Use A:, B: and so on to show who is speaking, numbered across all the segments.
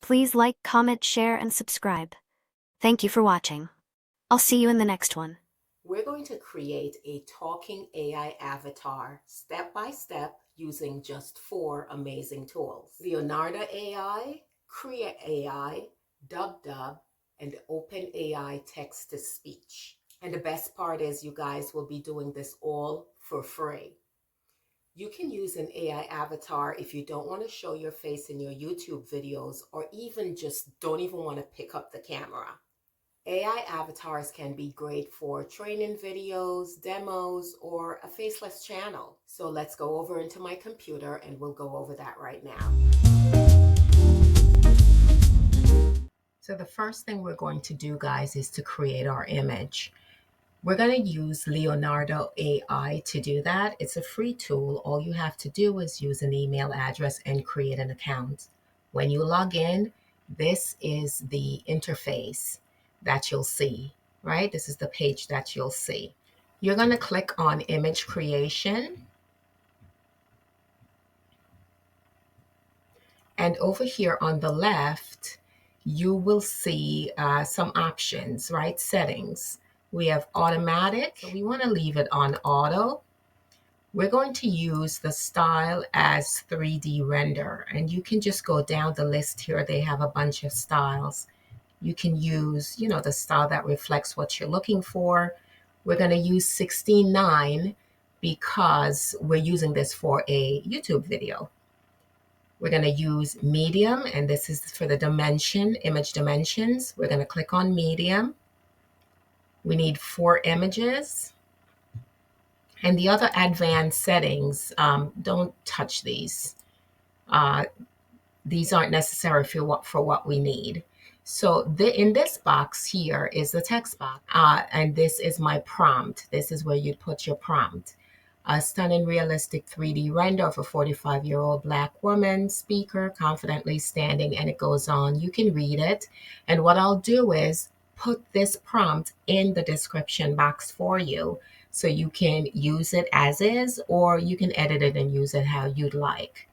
A: Please like, comment, share, and subscribe. Thank you for watching. I'll see you in the next one.
B: We're going to create a talking AI avatar step by step using just 4 amazing tools: Leonardo AI, Krea AI, Dup Dub, and OpenAI Text-to-Speech. And the best part is you guys will be doing this all for free. You can use an AI avatar if you don't want to show your face in your YouTube videos, or even just don't even want to pick up the camera. AI avatars can be great for training videos, demos, or a faceless channel. So let's go over into my computer and we'll go over that right now. So the first thing we're going to do, guys, is to create our image. We're going to use Leonardo AI to do that. It's a free tool. All you have to do is use an email address and create an account. When you log in, this is the interface that you'll see, right? This is the page that you'll see. You're going to click on image creation. And over here on the left, you will see some options, right? Settings. We have automatic. So we want to leave it on auto. We're going to use the style as 3D render, and you can just go down the list here. They have a bunch of styles. You can use, the style that reflects what you're looking for. We're going to use 16:9 because we're using this for a YouTube video. We're going to use medium, and this is for the dimension, image dimensions. We're going to click on medium. We need 4 images. And the other advanced settings, don't touch these. These aren't necessary for what we need. So in this box here is the text box, and this is my prompt. This is where you'd put your prompt. A stunning realistic 3D render of a 45-year-old Black woman, speaker, confidently standing, and it goes on. You can read it. And what I'll do is put this prompt in the description box for you, so you can use it as is, or you can edit it and use it how you'd like.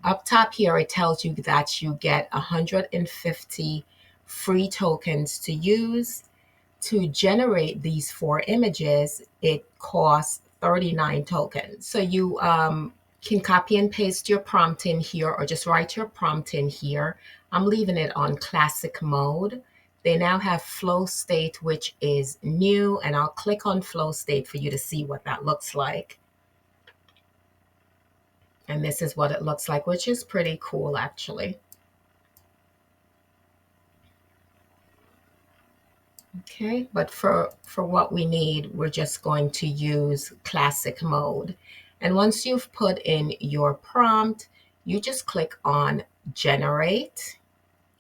B: Up top here, it tells you that you get 150 free tokens to use. To generate these 4 images, it costs 39 tokens. So you can copy and paste your prompt in here, or just write your prompt in here. I'm leaving it on classic mode. They now have flow state, which is new, and I'll click on flow state for you to see what that looks like. And this is what it looks like, which is pretty cool, actually. Okay, but for what we need, we're just going to use classic mode. And once you've put in your prompt, you just click on generate,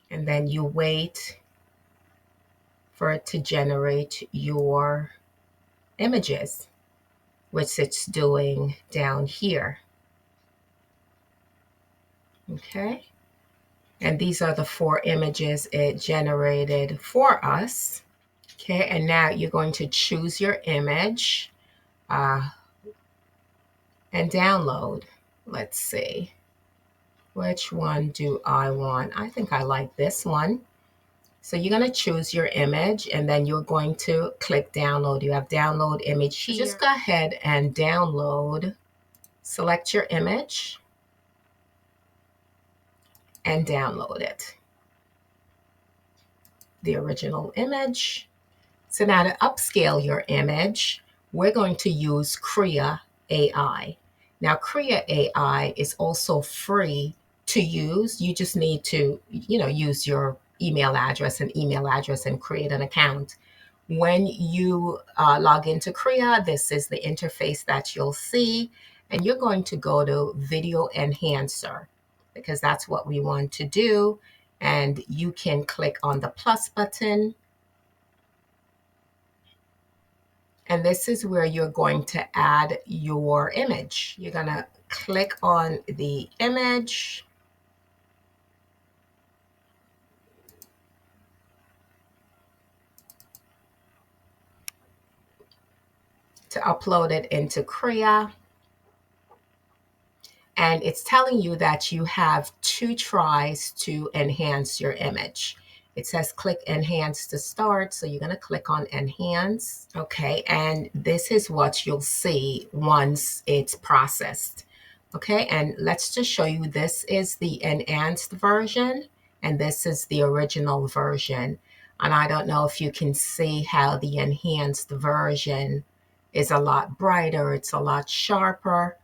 B: and then you wait for it to generate your images, which it's doing down here. Okay, and these are the 4 images it generated for us. Okay, and now you're going to choose your image and download. Let's see, which one do I want? I think I like this one. So you're going to choose your image, and then you're going to click download. You have download image here. So just go ahead and download. Select your image and download it. The original image. So now to upscale your image, we're going to use Krea AI. Now, Krea AI is also free to use. You just need to, use your email address and create an account. When you log into Krea, this is the interface that you'll see, and you're going to go to Video Enhancer, because that's what we want to do. And you can click on the plus button. And this is where you're going to add your image. You're going to click on the image. To upload it into Krea. and it's telling you that you have 2 tries to enhance your image. It says click enhance to start, so you're going to click on enhance. Okay, and this is what you'll see once it's processed. Okay, and let's just show you, this is the enhanced version and this is the original version. And I don't know if you can see how the enhanced version is a lot brighter, it's a lot sharper.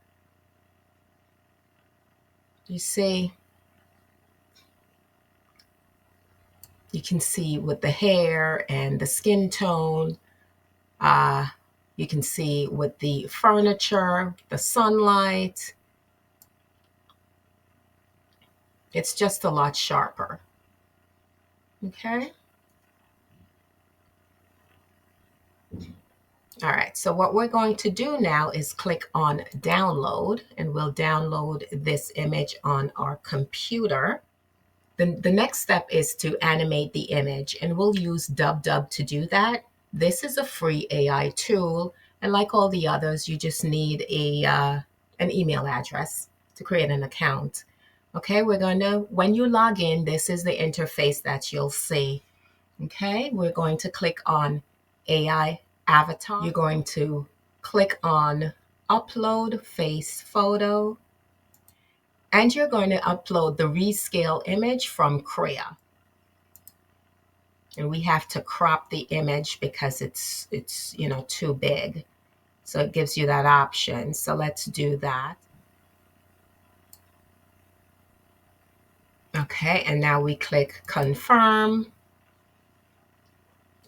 B: You see? You can see with the hair and the skin tone. You can see with the furniture, the sunlight. It's just a lot sharper. Okay. All right, so what we're going to do now is click on download, and we'll download this image on our computer. The next step is to animate the image, and we'll use DupDub to do that. This is a free AI tool, and like all the others, you just need an email address to create an account. Okay, when you log in, this is the interface that you'll see. Okay, we're going to click on AI avatar. You're going to click on upload face photo, and you're going to upload the rescale image from Krea. And we have to crop the image because it's too big. So it gives you that option. So let's do that. Okay, and now we click confirm.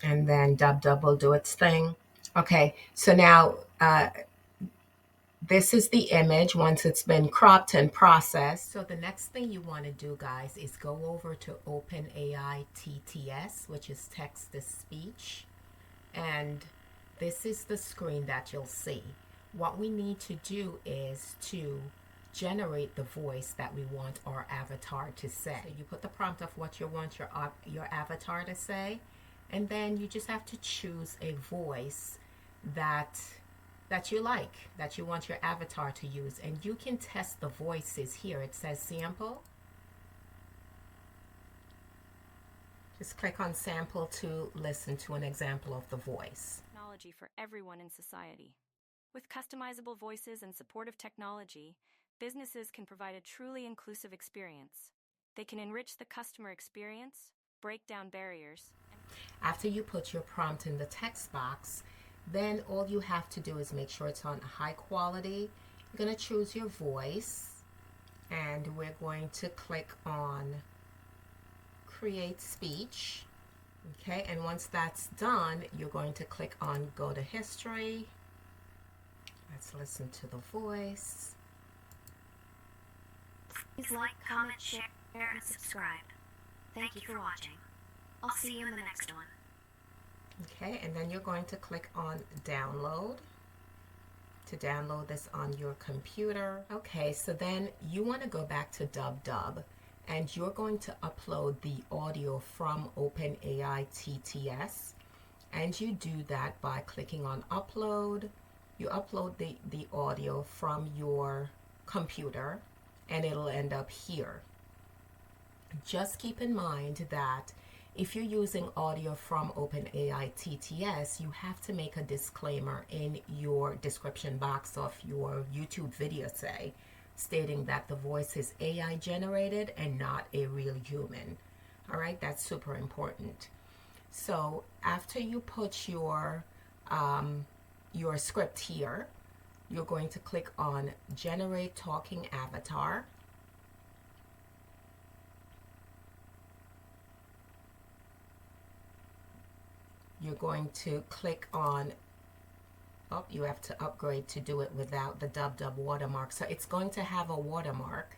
B: And then DupDub will do its thing. Okay, so now this is the image once it's been cropped and processed. So the next thing you want to do, guys, is go over to OpenAI TTS, which is text-to-speech. And this is the screen that you'll see. What we need to do is to generate the voice that we want our avatar to say. So you put the prompt of what you want your avatar to say, and then you just have to choose a voice that you like, that you want your avatar to use. And you can test the voices here. It says sample. Just click on sample to listen to an example of the voice.
C: Technology for everyone in society. With customizable voices and supportive technology, businesses can provide a truly inclusive experience. They can enrich the customer experience, break down barriers.
B: After you put your prompt in the text box, then all you have to do is make sure it's on high quality. You're going to choose your voice, and we're going to click on create speech. Okay, and once that's done, you're going to click on go to history. Let's listen to the voice.
A: Please like, comment, share, and subscribe. Thank you for watching. I'll see you in the next one.
B: Okay, and then you're going to click on download to download this on your computer. Okay, so then you want to go back to DupDub, and you're going to upload the audio from OpenAI TTS. And you do that by clicking on upload. You upload the audio from your computer, and it'll end up here. Just keep in mind that if you're using audio from OpenAI TTS, you have to make a disclaimer in your description box of your YouTube video, say, stating that the voice is AI generated and not a real human. All right, that's super important. So after you put your script here, you're going to click on Generate Talking Avatar. You're going to click on, oh, you have to upgrade to do it without the DupDub watermark. So it's going to have a watermark,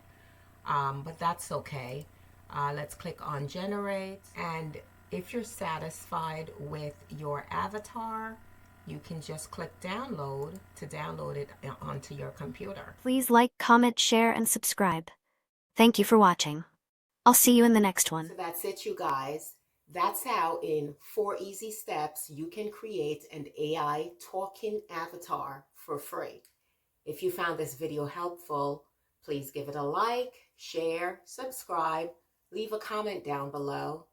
B: but that's okay. Let's click on Generate. And if you're satisfied with your avatar, you can just click download to download it onto your computer.
A: Please like, comment, share, and subscribe. Thank you for watching. I'll see you in the next one.
B: So that's it, you guys. That's how in 4 easy steps you can create an AI talking avatar for free. If you found this video helpful, Please give it a like, share, subscribe, leave a comment down below.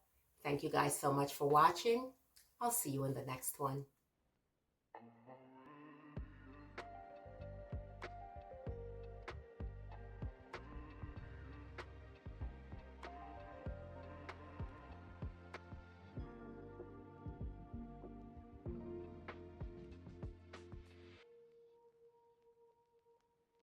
B: Thank you guys so much for watching. I'll see you in the next one.